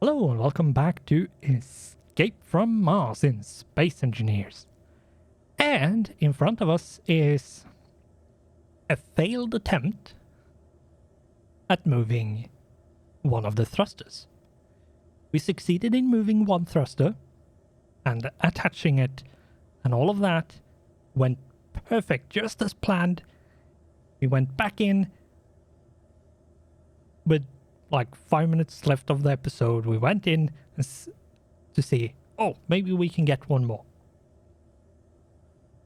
Hello and welcome back to Escape from Mars in Space Engineers. And in front of us is a failed attempt at moving one of the thrusters. We succeeded in moving one thruster and attaching it, and all of that went perfect, just as planned. We went back in with like 5 minutes left of the episode. We went in to see, oh, maybe we can get one more.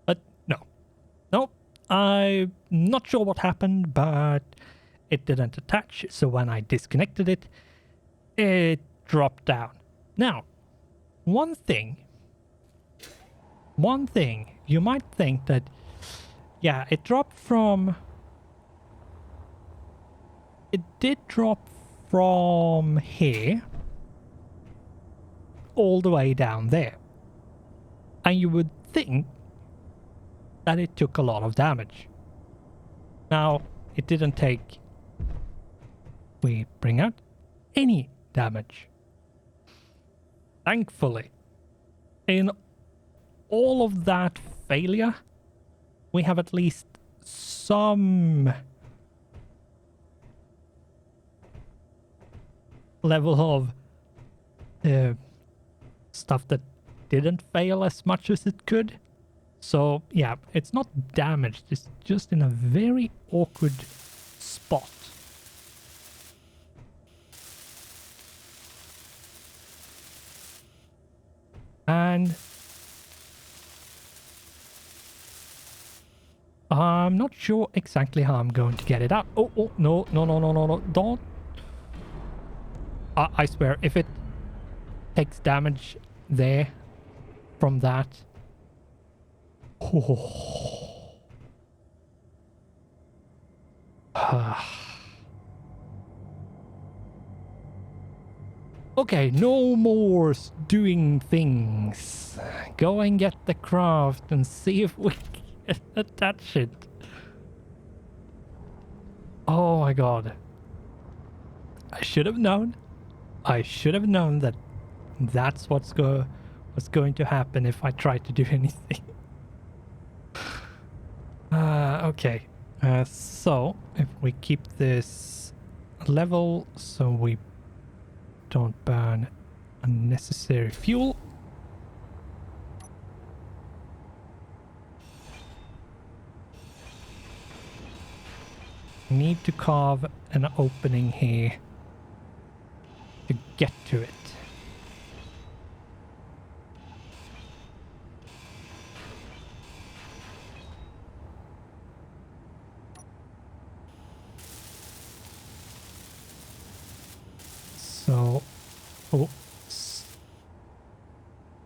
But no, I'm not sure what happened, but it didn't attach. So when I disconnected it, it dropped down. Now, one thing, you might think that, yeah, it did drop from here all the way down there. And you would think that it took a lot of damage. Now, it didn't take, we bring out, any damage. Thankfully, in all of that failure, we have at least some level of stuff that didn't fail as much as it could. So yeah, it's not damaged, it's just in a very awkward spot. And I'm not sure exactly how I'm going to get it out. Oh, no, don't. I swear, if it takes damage there from that. Oh. Okay, no more doing things. Go and get the craft and see if we can attach it. Oh my god. I should have known that that's what's going to happen if I try to do anything. Okay. So if we keep this level so we don't burn unnecessary fuel. Need to carve an opening here to get to it. So,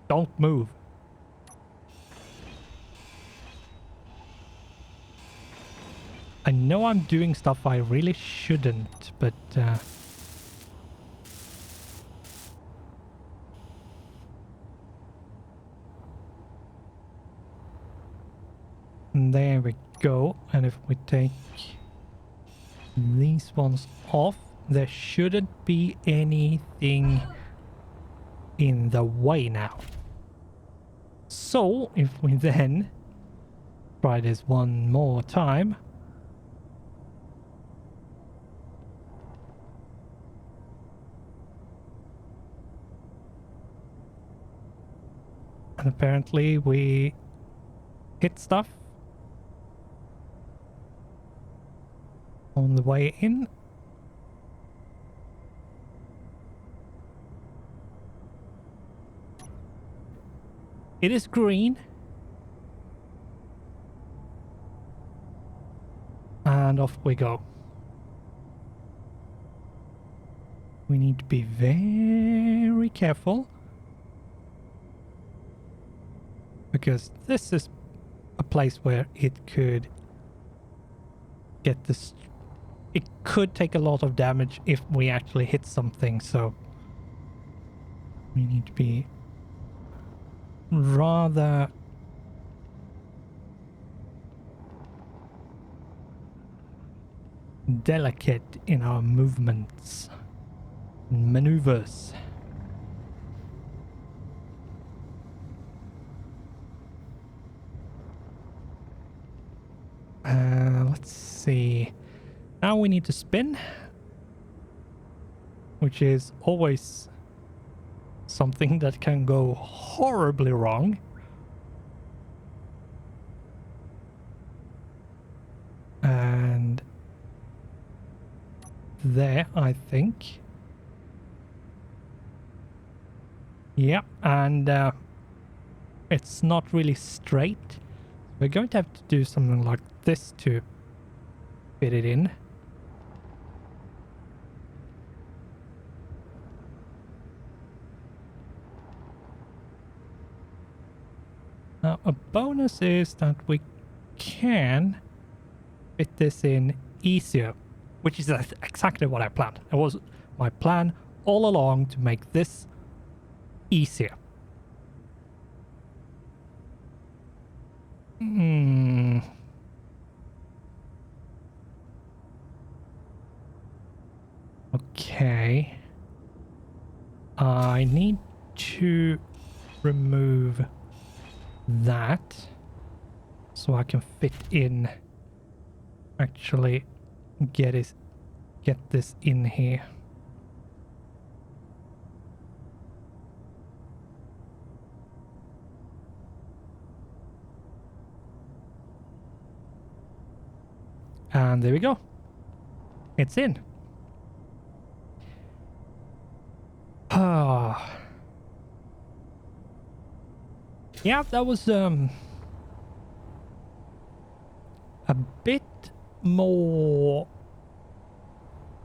don't move. I know I'm doing stuff I really shouldn't, but there we go. And if we take these ones off, there shouldn't be anything in the way now. So if we then try this one more time. And apparently we hit stuff on the way in. It is green. And off we go. We need to be very careful, because this is a place where it could get this. It could take a lot of damage if we actually hit something, so we need to be rather delicate in our movements and maneuvers. Let's see. Now we need to spin, which is always something that can go horribly wrong. And there, I think. Yeah, and it's not really straight. We're going to have to do something like this to fit it in. Now, a bonus is that we can fit this in easier, which is exactly what I planned. It was my plan all along to make this easier. Okay. I need to remove that so I can fit in, actually get this in here. And there we go. It's in. Yeah, that was a bit more.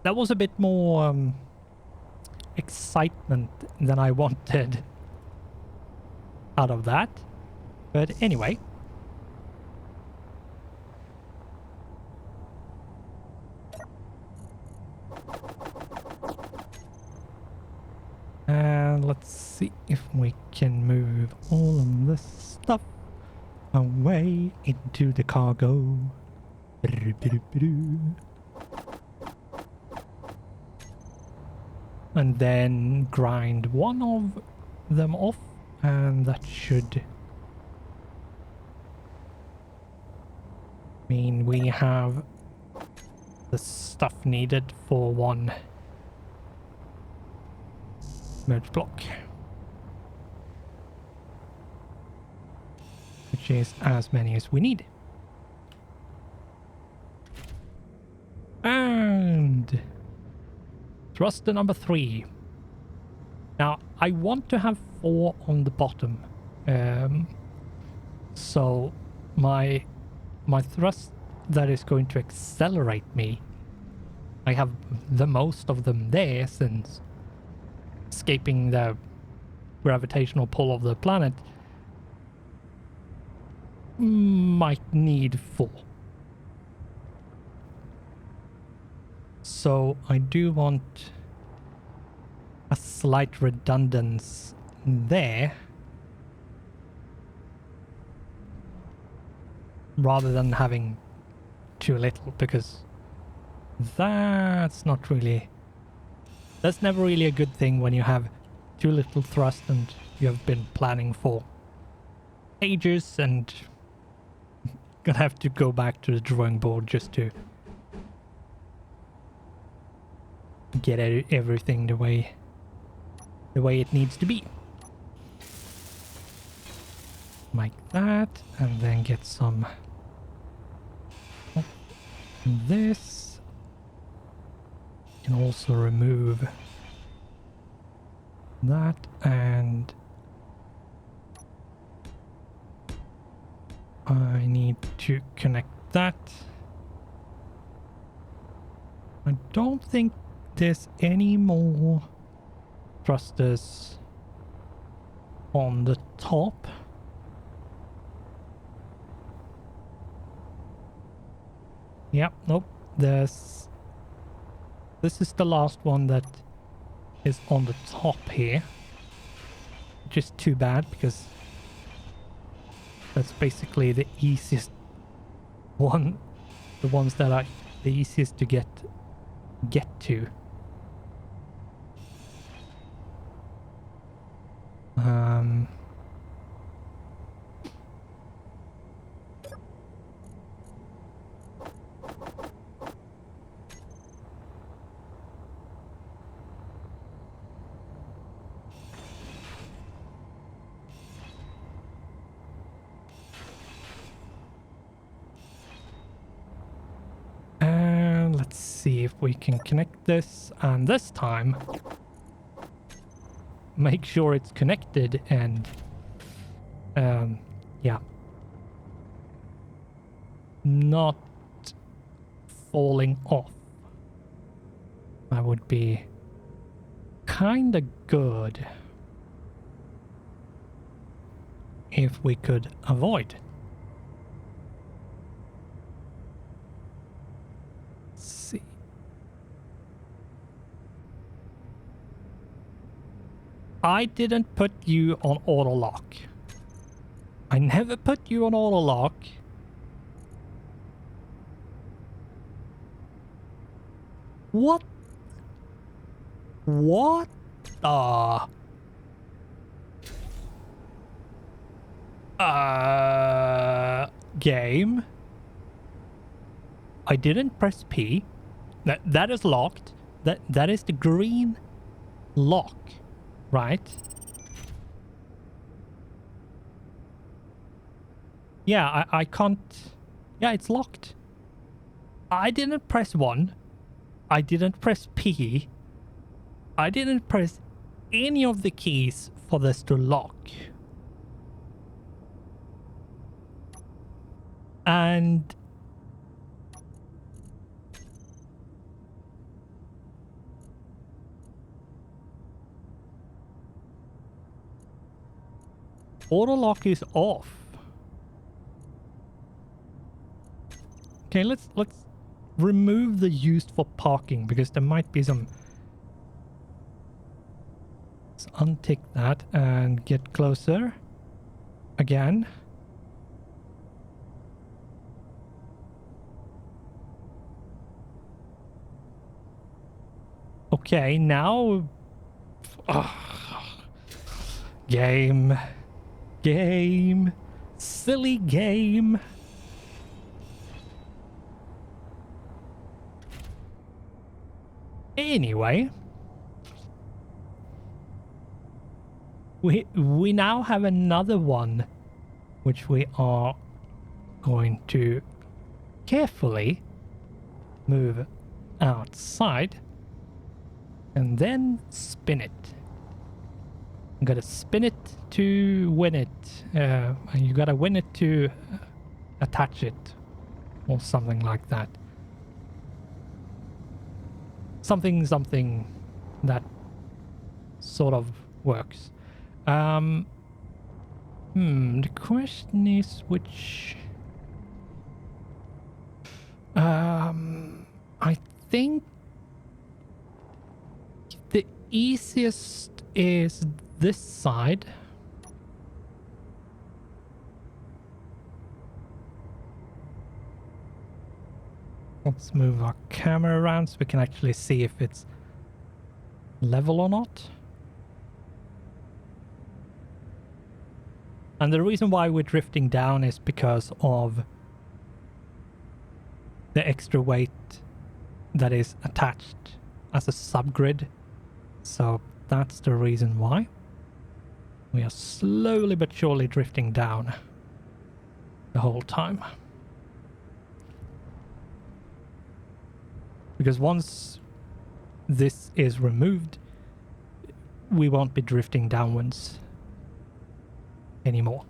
That was a bit more excitement than I wanted out of that. But anyway. And let's see if we can move all of this stuff away into the cargo. And then grind one of them off, and that should mean we have the stuff needed for one merge block, which is as many as we need. And thruster number 3. Now I want to have 4 on the bottom, so my thrust that is going to accelerate me, I have the most of them there, since escaping the gravitational pull of the planet might need 4. So I do want a slight redundance there, rather than having too little, because that's never really a good thing when you have too little thrust and you have been planning for ages and gonna have to go back to the drawing board just to get everything the way it needs to be. Like that, and then get some of this. Can also remove that, and I need to connect that. I don't think there's any more thrusters on the top. Yep, nope. This is the last one that is on the top here. Which is too bad, because that's basically the easiest one. The ones that are the easiest to get to. see if we can connect this, and this time make sure it's connected and yeah, not falling off. That would be kinda good if we could avoid. Let's see. I didn't put you on auto lock. I never put you on auto lock. What? What the? Game? I didn't press P. That is locked. That is the green lock, right? Yeah, I can't... Yeah, it's locked. I didn't press 1. I didn't press P. I didn't press any of the keys for this to lock. And... auto lock is off. Okay, let's remove the used for parking, because there might be some... Let's untick that and get closer again. Okay, now... Game. Game. Silly game. Anyway, we now have another one, which we are going to carefully move outside and then spin it. You gotta spin it to win it. And you gotta win it to attach it, or something like that. Something that sort of works. The question is which... I think the easiest is this side. Let's move our camera around so we can actually see if it's level or not. And the reason why we're drifting down is because of the extra weight that is attached as a subgrid. So that's the reason why. We are slowly but surely drifting down the whole time. Because once this is removed, we won't be drifting downwards anymore.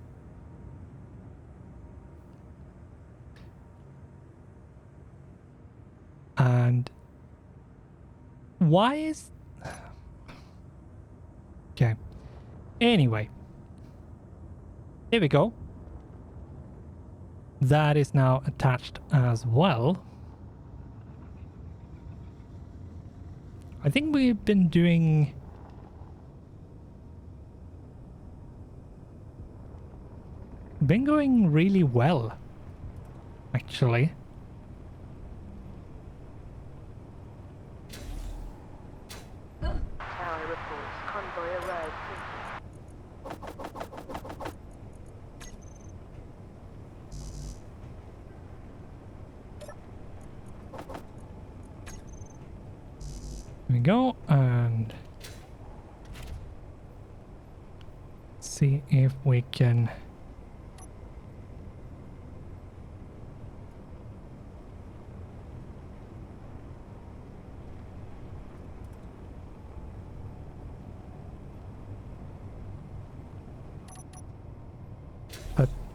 And why is... Okay. Anyway. Here we go. That is now attached as well. I think we've been going really well, actually. Tower reports convoy arrived. Here we go, and see if we can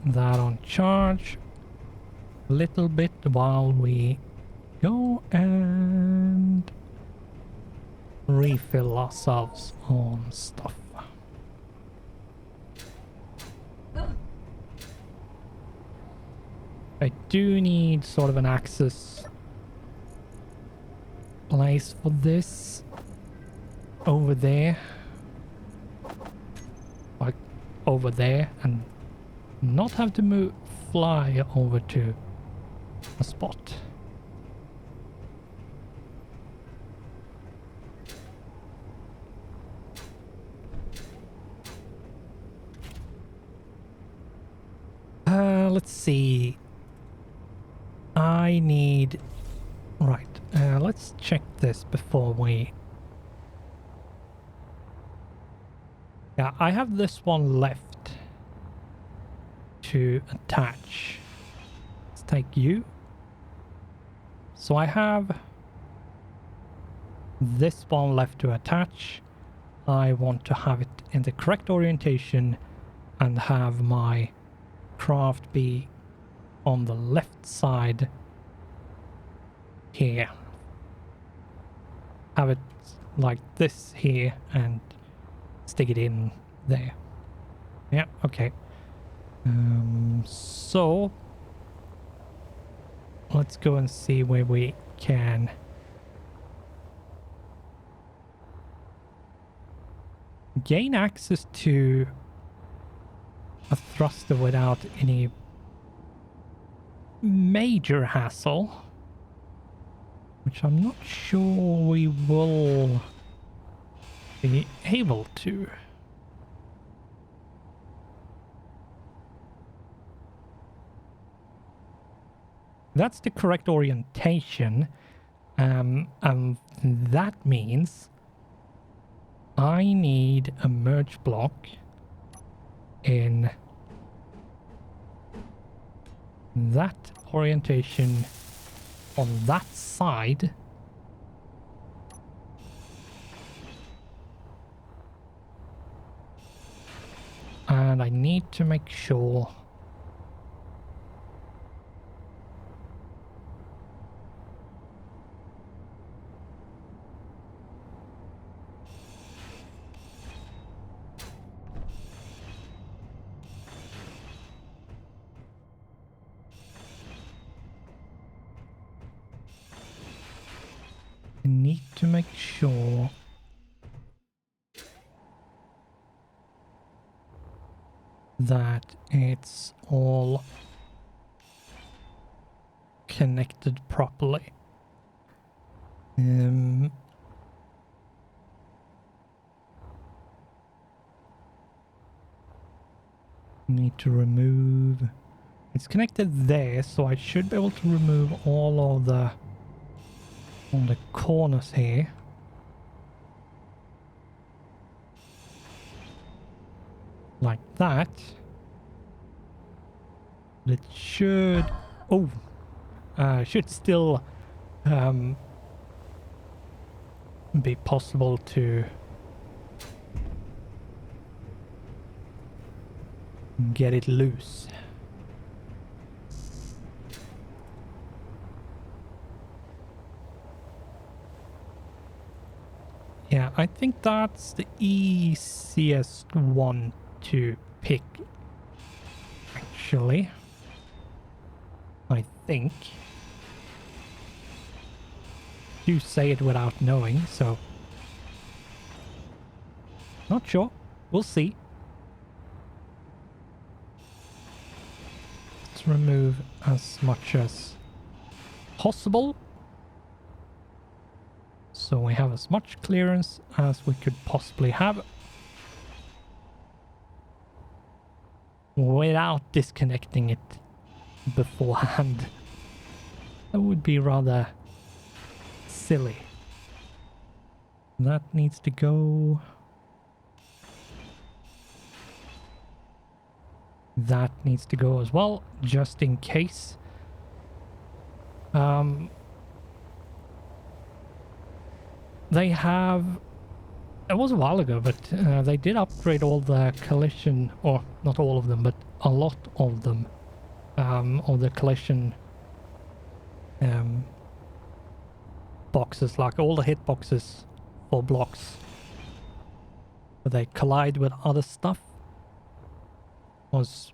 that on charge a little bit while we go and refill ourselves on stuff. I do need sort of an access place for this over there, like over there, and not have to fly over to a spot. Let's see. I need... Right, let's check this before we... Yeah, I have this one left to attach. Let's take you. So I have this one left to attach. I want to have it in the correct orientation and have my craft be on the left side here. Have it like this here and stick it in there. Yeah, okay. So let's go and see where we can gain access to a thruster without any major hassle, which I'm not sure we will be able to. That's the correct orientation, and that means I need a merge block in that orientation on that side, and I need to make sure that it's all connected properly. Need to remove... It's connected there, so I should be able to remove all of the on the corners here. Like that. It should... Oh! Should still be possible to get it loose. Yeah, I think that's the easiest one to pick, actually. I think. You say it without knowing, so... Not sure. We'll see. Let's remove as much as possible, so we have as much clearance as we could possibly have without disconnecting it beforehand. That would be rather silly. That needs to go. That needs to go as well, just in case. They have It was a while ago, but they did upgrade all the collision, or not all of them, but a lot of them, of the collision boxes, like all the hit boxes for blocks. Where they collide with other stuff was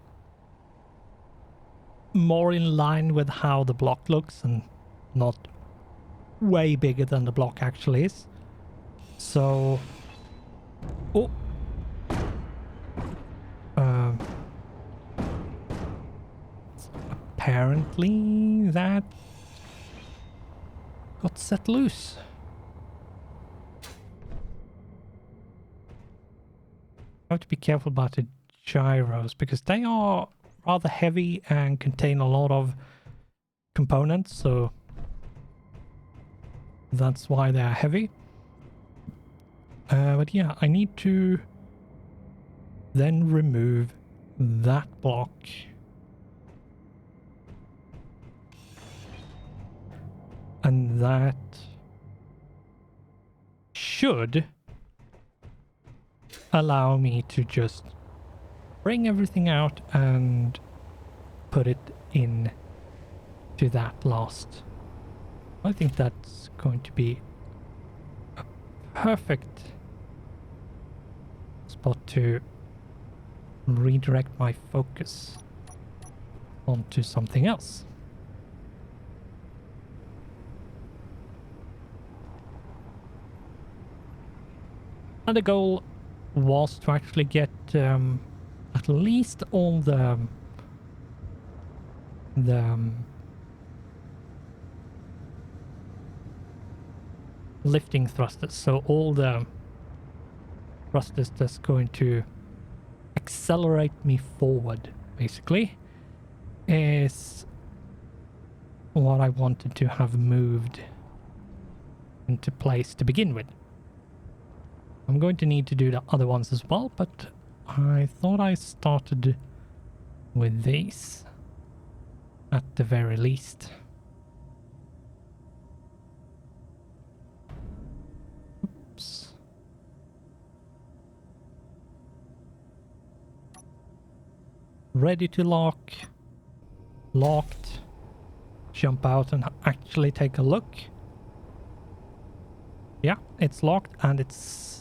more in line with how the block looks and not way bigger than the block actually is. So... Oh! Apparently that got set loose. I have to be careful about the gyros because they are rather heavy and contain a lot of components, so that's why they are heavy. But yeah, I need to then remove that block. And that should allow me to just bring everything out and put it in to that last. I think that's going to be a perfect spot to redirect my focus onto something else. And the goal was to actually get at least all the lifting thrusters, so all the thrusters that's going to accelerate me forward, basically, is what I wanted to have moved into place to begin with. I'm going to need to do the other ones as well, but I thought I started with these at the very least. Oops. Ready to lock. Locked. Jump out and actually take a look. Yeah, it's locked and it's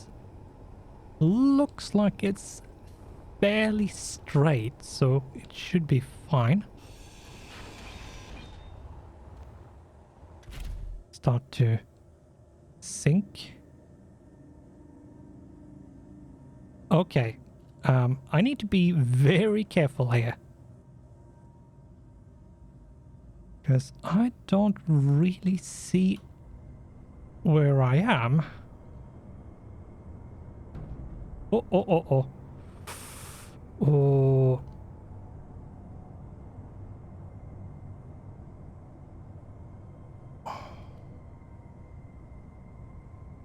looks like it's fairly straight, so it should be fine. Start to sink. Okay, I need to be very careful here, because I don't really see where I am. Oh.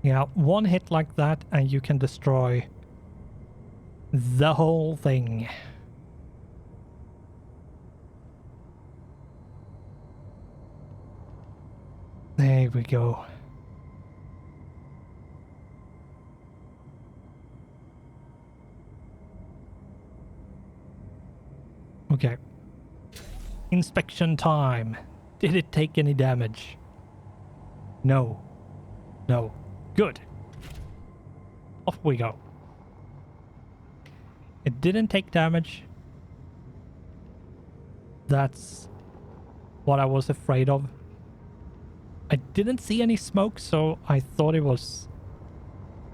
Yeah, one hit like that and you can destroy the whole thing. There we go. Okay. Inspection time. Did it take any damage? No. No. Good. Off we go. It didn't take damage. That's what I was afraid of. I didn't see any smoke, so I thought it was...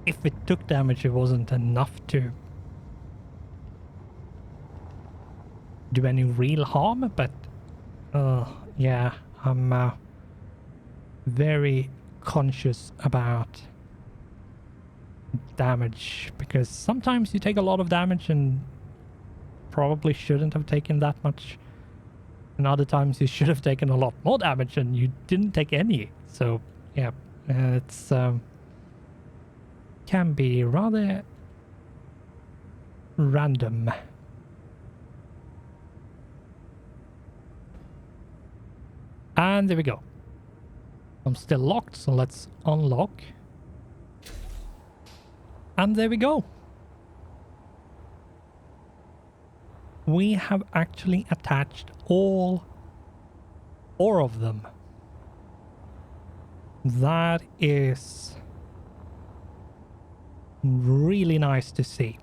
If it took damage, it wasn't enough to do any real harm, but yeah, I'm very conscious about damage, because sometimes you take a lot of damage and probably shouldn't have taken that much, and other times you should have taken a lot more damage and you didn't take any. So yeah, it's can be rather random. And there we go. I'm still locked, so let's unlock. And there we go. We have actually attached all 4 of them. That is really nice to see.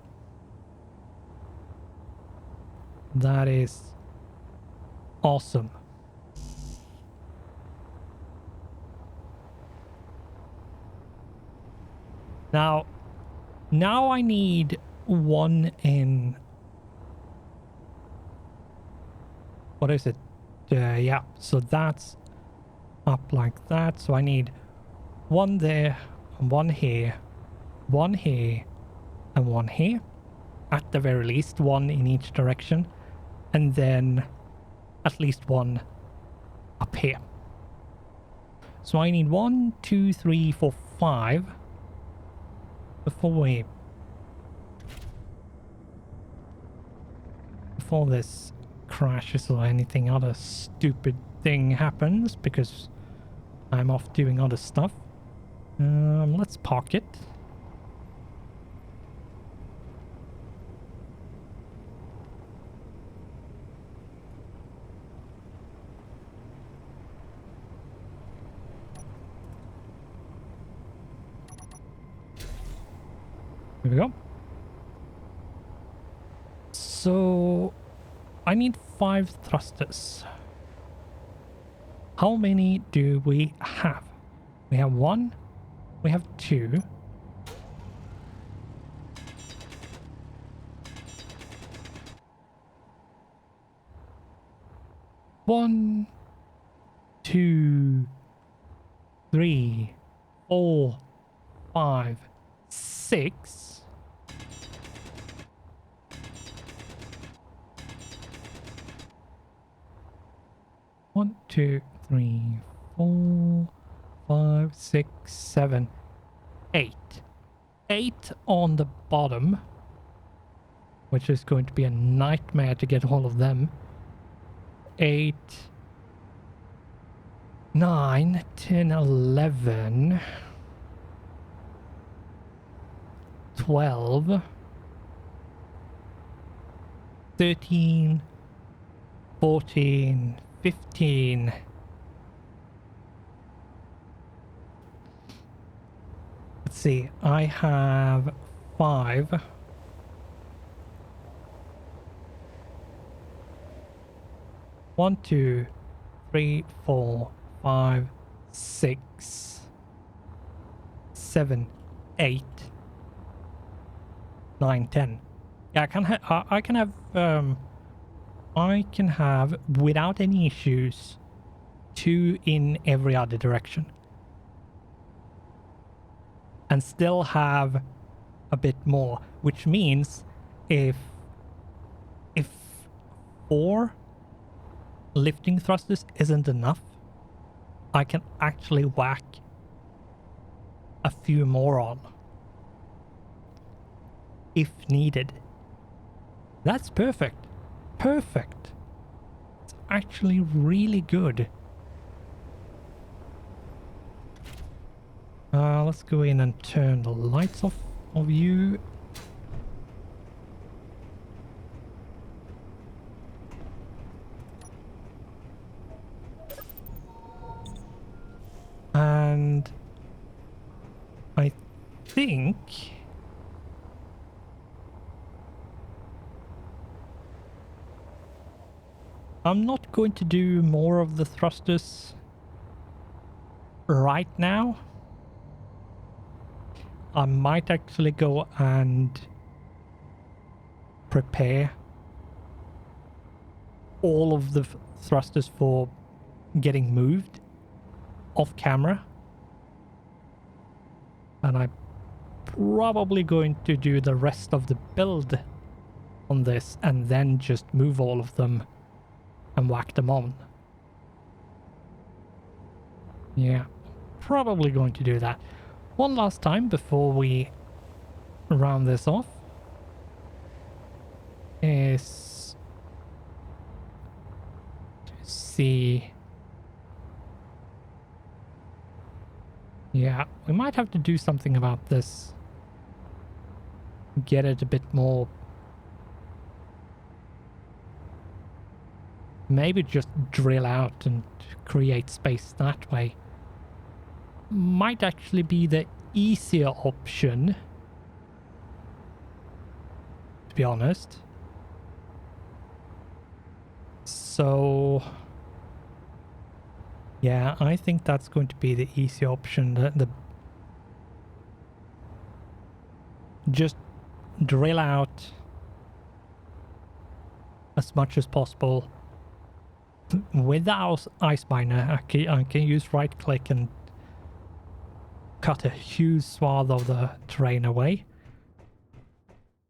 That is awesome. Now I need one in... What is it? Yeah, so that's up like that. So I need one there, and one here, one here, and one here. At the very least, one in each direction. And then at least one up here. So I need 1, 2, 3, 4, 5 before this crashes or anything other stupid thing happens, because I'm off doing other stuff. Let's park it. Here we go. So I need 5 thrusters. How many do we have? We have 1. We have 2. One, 2, 3, 4, 5, 6. 1, 2, 3, 4, 5, 6, 7, 8. 8 on the bottom, which is going to be a nightmare to get all of them. 8, 9, 10, 11, 12, 13, 14, 15. Let's see, I have 5. One, 2, 3, 4, 5, 6, 7, 8, 9, 10. Yeah, I can have without any issues 2 in every other direction, and still have a bit more, which means if 4 lifting thrusters isn't enough, I can actually whack a few more on if needed. That's perfect. Perfect. It's actually really good. Let's go in and turn the lights off of you. And I think I'm not going to do more of the thrusters right now. I might actually go and prepare all of the thrusters for getting moved off camera, and I'm probably going to do the rest of the build on this and then just move all of them and whack them on. Yeah, probably going to do that. One last time before we round this off is to see. Yeah, we might have to do something about this get it a bit more. Maybe just drill out and create space that way. Might actually be the easier option, to be honest. So yeah, I think that's going to be the easy option. The just drill out as much as possible. With the ice miner, I can use right click and cut a huge swath of the terrain away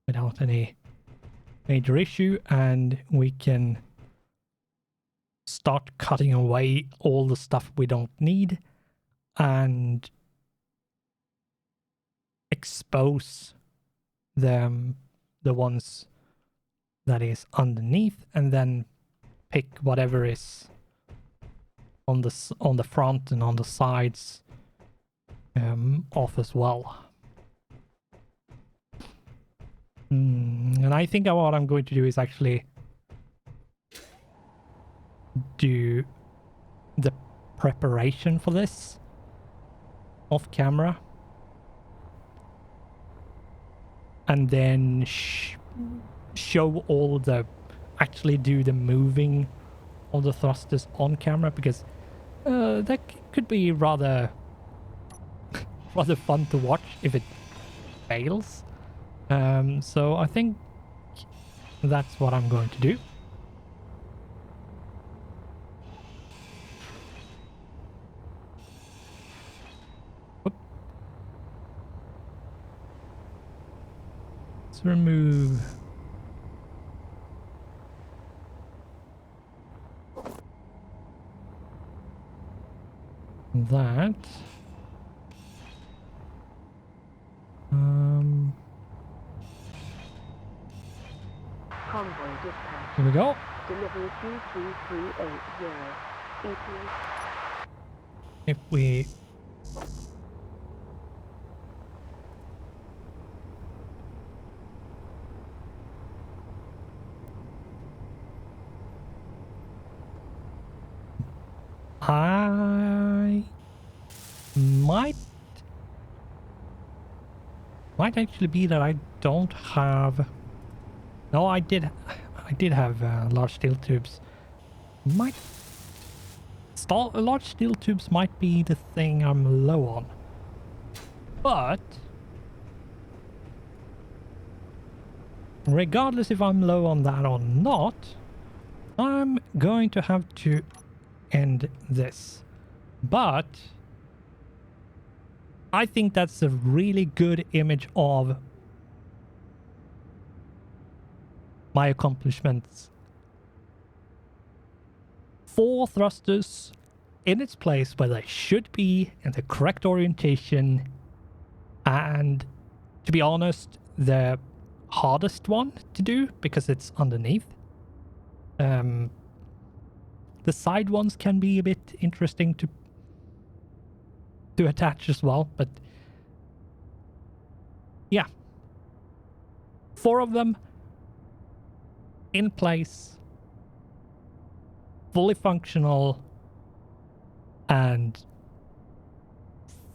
without any major issue, and we can start cutting away all the stuff we don't need and expose the ones that is underneath, and then pick whatever is on the front and on the sides off as well. And I think what I'm going to do is actually do the preparation for this off camera, and then show all the actually do the moving of the thrusters on camera, because that could be rather fun to watch if it fails. So I think that's what I'm going to do. Let's remove that. Convoy dispatch. Here we go. Delivery 23380. ETA. If we I might actually be that I don't have. No, I did have large steel tubes. Large steel tubes might be the thing I'm low on, but regardless if I'm low on that or not, I'm going to have to end this. But I think that's a really good image of my accomplishments. 4 thrusters in its place where they should be, in the correct orientation, and to be honest, the hardest one to do because it's underneath. The side ones can be a bit interesting to attach as well, but yeah, 4 of them in place, fully functional, and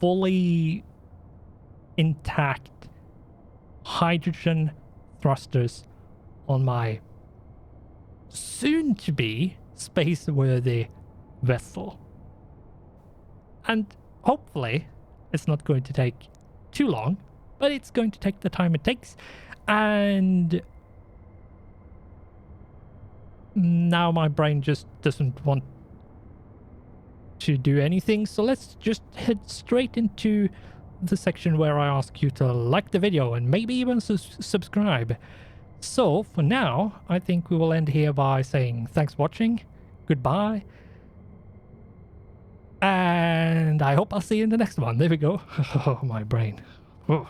fully intact hydrogen thrusters on my soon-to-be space-worthy vessel. And hopefully it's not going to take too long, but it's going to take the time it takes. And now my brain just doesn't want to do anything, so let's just head straight into the section where I ask you to like the video and maybe even subscribe. So for now, I think we will end here by saying thanks for watching, goodbye, and I hope I'll see you in the next one. There we go. Oh, my brain. Oh.